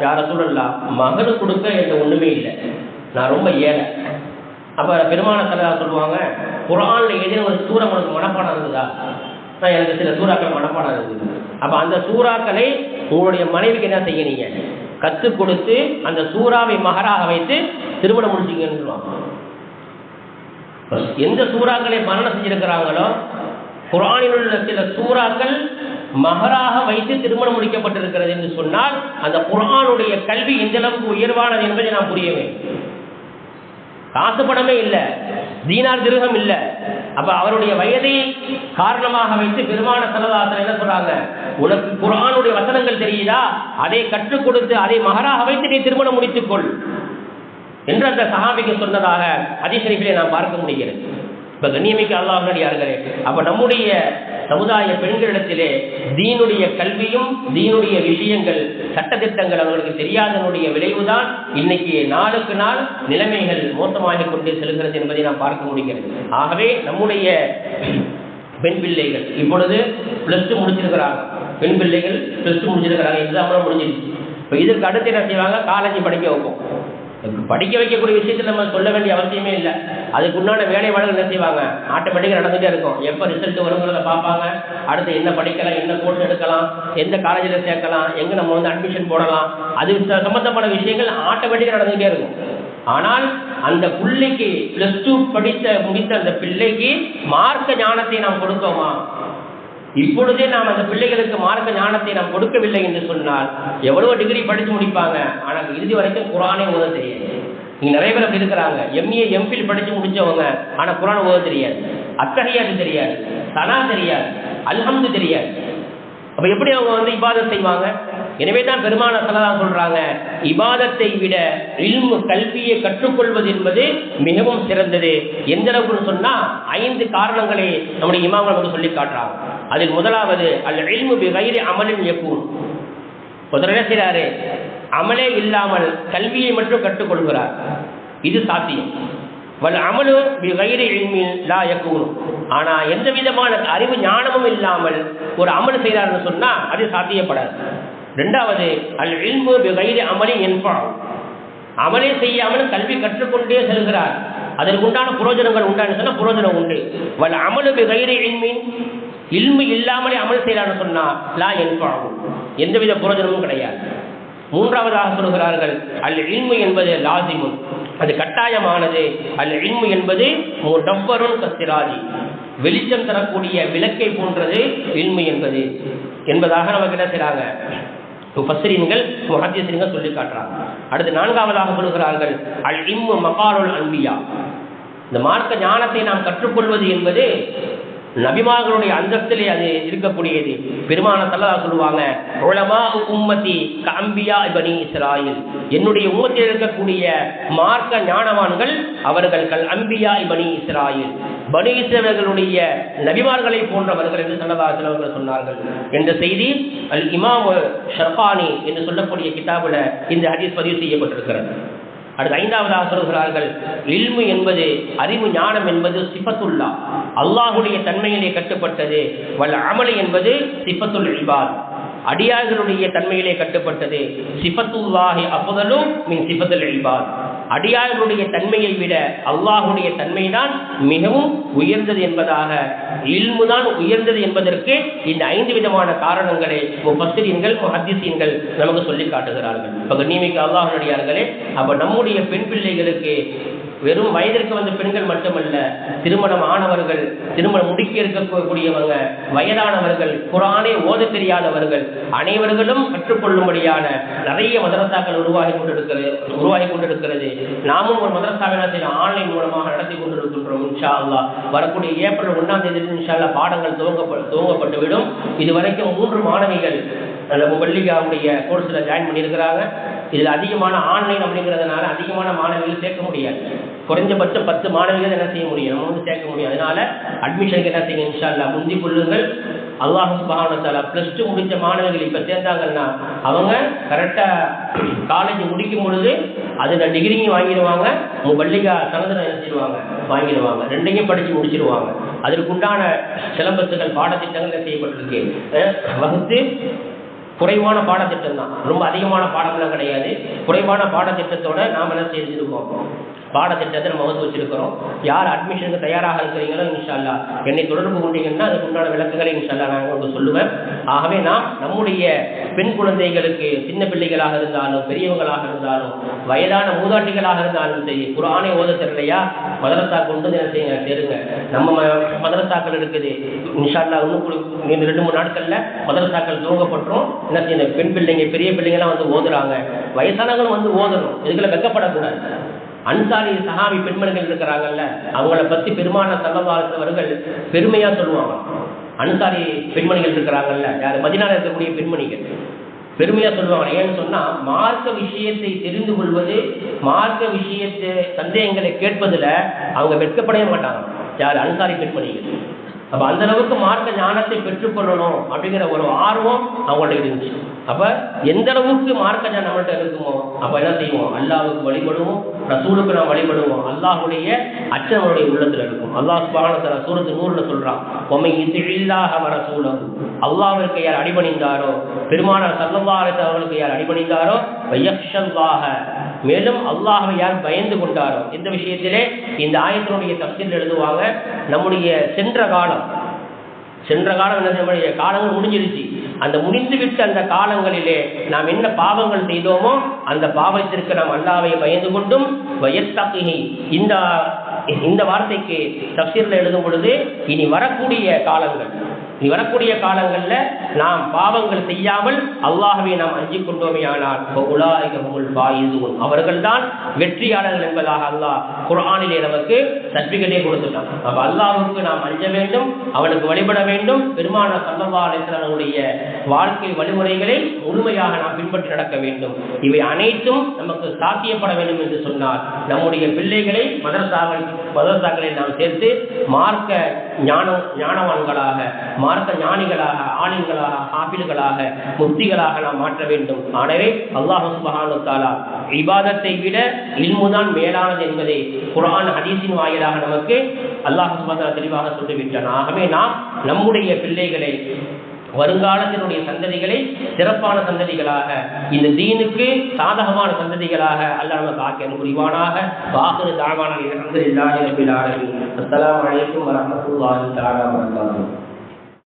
யார் ரசூலுல்லாஹ், மகனு கொடுக்க எனக்கு ஒண்ணுமே இல்லை, நான் ரொம்ப ஏழை. அப்ப பெருமான ஸல்லல்லாஹு சொல்லுவாங்க, குர்ஆன்ல ஏதேனும் ஒரு சூரா உங்களுக்கு மனப்பாடம் இருக்குதா? நான் எனக்கு சில சூறாக்கள் மனப்பாடம் இருக்குது. அப்ப அந்த சூறாக்களை உங்களுடைய மனைவிக்கு என்ன செய்யறீங்க, கற்றுக் கொடுத்து அந்த சூறாவை மகராக வைத்து திருமணம் முடிச்சிங்கன்னு சொல்லுவாங்க. எந்த சூறாக்களை மரணம் செஞ்சிருக்கிறாங்களோ குர்ஆனில் உள்ள சில சூறாக்கள் மகராக வைத்து திருமணம் முடிக்கப்பட்டிருக்கிறது என்று சொன்னால் அந்த குர்ஆனுடைய கல்வி எந்த அளவுக்கு உயர்வானது என்பதை நாம் புரிய வேண்டும். காசு பணமே இல்லை, தீனார் திருகம் இல்லை. அப்ப அவருடைய வயதை காரணமாக வைத்து பெருமான ஸல்லல்லாஹு என்ன சொல்றாங்க, உனக்கு குர்ஆனுடைய வசனங்கள் தெரியுதா, அதை கற்றுக் கொடுத்து அதை மகராக வைத்து நீ திருமணம் முடித்துக்கொள் என்று அந்த சஹாபிக்கு சொன்னதாக ஹதீஸ் ஷரீஃபிலே நாம் பார்க்க முடிகிறது. இப்ப கண்ணியமிக்க அல்லாஹ்வின் யார்களே, அப்ப நம்முடைய சமுதாய பெண்களிடத்திலே தீனுடைய கல்வியும் தீனுடைய விஷயங்கள் சட்டத்திட்டங்கள் அவர்களுக்கு தெரியாதனுடைய விளைவுதான் இன்னைக்கு நாளுக்கு நாள் நிலைமைகள் மோசமாகிக் கொண்டு செல்கிறது என்பதை நாம் பார்க்க முடிகிறது. ஆகவே நம்முடைய பெண் பிள்ளைகள் இப்பொழுது +2 முடிச்சிருக்கிறாங்க, பெண் பிள்ளைகள் +2 முடிச்சிருக்கிறாங்க, எக்ஸாம்லாம் முடிஞ்சிருச்சு. இப்போ இதற்கு அடுத்து என்ன செய்வாங்க, காலேஜ் படிக்க வைப்போம். படிக்க வைக்கக்கூடிய விஷயத்தில் நம்ம சொல்ல வேண்டிய அவசியமே இல்லை. அதுக்கு உண்டான வேலை வாய்ப்புகள் என்ன செய்வாங்க, ஆட்டோமேட்டிக்காக நடந்துகிட்டே இருக்கும். எப்போ ரிசல்ட் வருங்கிறத பார்ப்பாங்க, அடுத்து என்ன படிக்கலாம், என்ன கோர்ஸ் எடுக்கலாம், எந்த காலேஜில் சேர்க்கலாம், எங்கே நம்ம அட்மிஷன் போடலாம், அது சம்பந்தமான விஷயங்கள் ஆட்டோமேட்டிக்காக நடந்துகிட்டே இருக்கும். ஆனால் அந்த பிள்ளைக்கு +2 முடித்த அந்த பிள்ளைக்கு மார்க்க ஞானத்தை நாம் கொடுத்தோமா? இப்பொழுதே நாம் அந்த பிள்ளைகளுக்கு மார்க்க ஞானத்தை நாம் கொடுக்கவில்லை என்று சொன்னால் எவ்வளவு டிகிரி படித்து முடிப்பாங்க, ஆனால் இறுதி வரைக்கும் குர்ஆனே ஓத தெரியாது. இங்க நிறைய பேர் அப்படி இருக்கிறாங்க, MA MPhil படிச்சு முடிச்சவங்க, ஆனா குர்ஆன் ஓத தெரியாது, அத்தஹியாத்து தெரியாது, சனா தெரியாது, அல்ஹம்து தெரியாது. அப்ப எப்படி அவங்க இபாதத் செய்வாங்க? எனவே தான் பெருமான ஸல்லல்லாஹு சொல்றாங்க, இபாதத்தை விட இல்மு கல்வியை கற்றுக்கொள்வது என்பது மிகவும் சிறந்தது. எந்த அளவுக்கு சொன்னா 5 காரணங்களை நம்முடைய இமாம்கள் நமக்கு சொல்லி காட்டுறாங்க. அதில் முதலாவது அல் இல்மு பிகைரி அமலின் யகூன். முதல்ல செய்றாரு, அமலே இல்லாமல் கல்வியை மட்டும் கற்றுக்கொள்கிறார், இது சாத்தியம். வல் அமலு பிகைரி இல்மின் லா யகூன். ஆனா எந்த விதமான அறிவு ஞானமும் இல்லாமல் ஒரு அமல் செய்கிறார்னு சொன்னா அது சாத்தியப்படாது. இரண்டாவது அல் இல்மு பிகைரி அமலின் யன்ஃபா. அமலே செய்யாமல் கல்வி கற்றுக்கொண்டே செல்கிறார், அதற்குண்டான புரோஜனங்கள் உண்டான்னு சொன்னா புரோஜனம் உண்டு. வல் அமலு பிகைரி இல்மின், இல்மு இல்லாமலே அமல் செய்யலான்னு சொன்னா லா யன்ஃபா, எந்தவித புரோஜனமும் கிடையாது. மூன்றாவதாக சொல்கிறார்கள், அல் இல்மு என்பது லாசிமுன், அது கட்டாயமானது. அல் இல்மு என்பது முடவ்வருன் கஸ்ஸிராஜி, வெளிச்சம் தரக்கூடிய விளக்கை போன்றது இல்மு என்பதாக நமக்கு என்ன செய்றாங்க முஃபஸ்ஸிரீன்கள் முஹத்திஸீன்கள் சொல்லி காட்டுறாங்க. அடுத்து நான்காவதாக சொல்கிறார்கள், அல் இல்மு மகாலுல் அன்பியா. இந்த மார்க்க ஞானத்தை நாம் கற்றுக்கொள்வது என்பது நபிமார்களுடைய அந்தஸ்திலே அது இருக்கக்கூடியது. பெருமான ஸல்லல்லாஹு சொல்லுவாங்க, உலமா உம்மத்தி கஅம்பியா பனி இஸ்ராயில், என்னுடைய உம்மத்தில் இருக்கக்கூடிய மார்க்க ஞானவான்கள் அவர்கள் கல் அம்பியா பனி இஸ்ராயில், பனி இஸ்ரவேலர்களுடைய நபிமார்களை போன்றவர்கள் என்று ஸல்லல்லாஹு அலைஹி வஸல்லம் சொன்னார்கள் என்ற செய்தி அல் இமாம் ஷர்கானி என்று சொல்லக்கூடிய கிதாபுல இந்த ஹதீஸ் பதிவு செய்யப்பட்டிருக்கிறது. அடுத்து ஐந்தாவதாக சொல்கிறார்கள், இல்மு என்பது அறிவு ஞானம் என்பது சிஃபத்துல்லா, அல்லாஹுடைய தன்மையிலே கட்டுப்பட்டது. வல் அமலு என்பது சிஃபத்துல் இபாத், அடியார்களுடைய தன்மையிலே கட்டுப்பட்டது. சிஃபத்துல்லாஹி அஃதலு மின் சிஃபத்துல் இபாத், அடியார்களுடைய தன்மையை விட அல்லாஹுடைய தன்மைதான் மிகவும் உயர்ந்தது என்பதாக, இல்முதான் உயர்ந்தது என்பதற்கு இந்த 5 விதமான காரணங்களை முஃபஸ்ஸிரீன்கள் முஹத்திஸீன்கள் நமக்கு சொல்லி காட்டுகிறார்கள். இப்போ கண்ணியமிக்க அல்லாஹ்வுடையார்களே, அப்போ நம்முடைய பெண் பிள்ளைகளுக்கு வெறும் வயதிற்கு வந்த பெண்கள் மட்டுமல்ல, திருமணம் ஆனவர்கள், திருமணம் முடிக்க இருக்கக்கூடியவங்க, வயதானவர்கள், குர்ஆனை ஓத தெரியாதவர்கள் அனைவர்களும் கற்றுக்கொள்ளும்படியான நிறைய மதரசாக்கள் உருவாகி கொண்டிருக்கிறது. நாமும் ஒரு மதரசாவை ஆன்லைன் மூலமாக நடத்தி கொண்டிருக்கின்றோம். இன்ஷா அல்லாஹ் வரக்கூடிய ஏப்ரல் 1ஆம் தேதி இன்ஷா அல்லாஹ் பாடங்கள் துவங்கப்பட்டுவிடும். இதுவரைக்கும் 3 மாணவிகள் முபல்லிகாவுடைய கோர்ஸில் ஜாயின் பண்ணியிருக்கிறாங்க. இதில் அதிகமான ஆன்லைன் அப்படிங்கிறதுனால அதிகமான மாணவிகள் சேர்க்க முடியாது. குறைஞ்சபட்சம் 10 மாணவிகள் என்ன செய்ய முடியும், நம்ம வந்து சேர்க்க முடியும். அதனால அட்மிஷனுக்கு என்ன செய்யுங்க, இன்ஷா அல்லாஹ் முந்தி கொள்ளுங்கள். அல்லாஹ் சுப்ஹானஹு வ தஆலா +2 முடித்த மாணவிகள் இப்போ சேர்ந்தாங்கன்னா அவங்க கரெக்டாக காலேஜ் முடிக்கும் பொழுது அதில் டிகிரியும் வாங்கிடுவாங்க, முபல்லிகா சனதனை என்ன செய்வாங்க, வாங்கிடுவாங்க. 2ஐயும் படித்து முடிச்சிடுவாங்க. அதற்குண்டான சிலபஸுகள் பாடத்திட்டங்கள் செய்யப்பட்டிருக்கு. வகுத்து குறைவான பாடத்திட்டம் தான், ரொம்ப அதிகமான பாடங்கள்லாம் கிடையாது. குறைவான பாடத்திட்டத்தோட நாம் என்ன செஞ்சுருக்கோம், பாடத்திட்டத்தை நம்ம வந்து வச்சிருக்கிறோம். யார் அட்மிஷனுக்கு தயாராக இருக்கிறீங்களோ இன்ஷா அல்லாஹ் என்னை தொடர்பு கொண்டீங்கன்னா அதுக்கு உண்டான விளக்கங்களை இன்ஷா அல்லாஹ் நான் உங்களுக்கு சொல்லுவேன். ஆகவே நாம் நம்முடைய பெண் குழந்தைகளுக்கு சின்ன பிள்ளைகளாக இருந்தாலும் பெரியவங்களாக இருந்தாலும் வயதான மூதாட்டிகளாக இருந்தாலும் சரி, குர்ஆனை ஓத தெரியலையா, மதரசா கொண்டு என்ன செய்யுங்க, சேருங்க. நம்ம மதரசாக்கள் இருக்குது இன்ஷா அல்லாஹ். இன்னும் 2-3 நாட்களில் மதரசாக்கள் துவங்கப்பட்டுரும். என்ன செய்யணும், பெண் பிள்ளைங்க பெரிய பிள்ளைங்களாம் வந்து ஓதுறாங்க, வயசானவங்களும் வந்து ஓதணும். இதுக்குள்ள வெக்கப்படக்கூடாது. அன்சாரி சஹாபி பெண்மணிகள் இருக்கிறாங்கல்ல, அவங்கள பற்றி பெருமானார் ஸல்லல்லாஹு அலைஹி அவர்கள் பெருமையா சொல்லுவாங்க. அன்சாரி பெண்மணிகள் இருக்கிறாங்கல்ல, யார் மதீனாவில் இருக்கக்கூடிய பெண்மணிகள் பெருமையா சொல்லுவாங்க. ஏன்னு சொன்னா, மார்க்க விஷயத்தை தெரிந்து கொள்வது, மார்க்க விஷயத்தை சந்தேகங்களை கேட்பதில் அவங்க வெட்கப்படவே மாட்டாங்க. யார், அன்சாரி பெண்மணிகள். அப்போ அந்த அளவுக்கு மார்க்க ஞானத்தை பெற்றுக்கொள்ளணும் அப்படிங்கிற ஒரு ஆர்வம் அவங்கள்ட்ட இருந்துச்சு. அப்போ எந்த அளவுக்கு மார்க்க ஞானம் நம்மள்கிட்ட இருக்குமோ அப்போ என்ன செய்வோம், அல்லாஹ்வுக்கு வழிபடுவோம், ரசூலுக்கு நாம் வழிபடுவோம். அல்லாஹ்வுடைய அச்சம் நம்மளுடைய உள்ளத்தில் இருக்கும். அல்லாஹ் சுப்ஹானஹு வ தஆலா சூரத்து நூர்ல சொல்றான், வமை யுத்திஇல்லாஹ வ ரசூலஹு, அல்லாஹ்விற்கு யார் அடிபணிந்தாரோ, பெருமானார் ஸல்லல்லாஹு அலைஹி அவர்களுக்கு யார் அடிபணிந்தாரோ, வயக்ஷல்லாஹ, மேலும் அல்லாஹ்வை யார் பயந்து கொண்டாரோ. இந்த விஷயத்திலே இந்த ஆயத்தினுடைய தஃசீர் எழுதுவாங்க, நம்முடைய சென்ற காலம் என்ன, நம்முடைய காலங்கள் முடிஞ்சிருச்சு. அந்த முடிந்துவிட்ட அந்த காலங்களிலே நாம் என்ன பாவங்கள் செய்தோமோ அந்த பாவத்திற்கு நாம் அல்லாஹ்வை பயந்து கொண்டும் வயத்தகிஹி, இந்த வார்த்தைக்கு தஃசீர்ல எழுதும் பொழுது இனி வரக்கூடிய காலங்களில் நாம் பாவங்கள் செய்யாமல் அல்லாஹ்வை நாம் அஞ்சிக் கொண்டோமேயானால் அவர்கள்தான் வெற்றியாளர்கள் என்பதாக அல்லாஹ் குர்ஆனிலே நமக்கு சர்டிஃபிகேட்டே கொடுத்துட்டான். அப்ப அல்லாஹ்வுக்கு நாம் அஞ்ச வேண்டும், அவனுக்கு வழிபட வேண்டும். பெருமானார் ஸல்லல்லாஹு அலைஹி வஸல்லம் வாழ்க்கை வழிமுறைகளை முழுமையாக நாம் பின்பற்றி நடக்க வேண்டும். இவை அனைத்தும் நமக்கு சாத்தியப்பட வேண்டும் என்று சொன்னால் நம்முடைய பிள்ளைகளை மதரசாக்களை நாம் சேர்த்து மார்க்க ஞானவான்களாக, மார்க்க ஞானிகளாக, ஆலிம்களாக, ஹாஃபில்களாக, முஃப்திகளாக நாம் மாற்ற வேண்டும். எனவே அல்லாஹ் சுப்ஹானஹு வ தஆலா இபாதத்தை விட இல்முதான் மேலானது என்பதை குர்ஆன் ஹதீஸின் வாயிலாக நமக்கு அல்லாஹ் சுப்ஹானஹு வ தஆலா தெளிவாக சொல்லிவிட்டான். ஆகவே நாம் நம்முடைய பிள்ளைகளை, வருங்காலத்தினுடைய சந்ததிகளை சிறப்பான சந்ததிகளாக, இந்த தீனுக்கு சாதகமான சந்ததிகளாக அல்லாஹ் நமக்கு ஆக்கிய புரிவானாக. வாஹிரு தஅவானா அல்ஹம்துலில்லாஹி ரப்பில் ஆலமீன். அஸ்ஸலாமு அலைக்கும் வரஹ்மத்துல்லாஹி தஆலா வபரகாத்துஹு.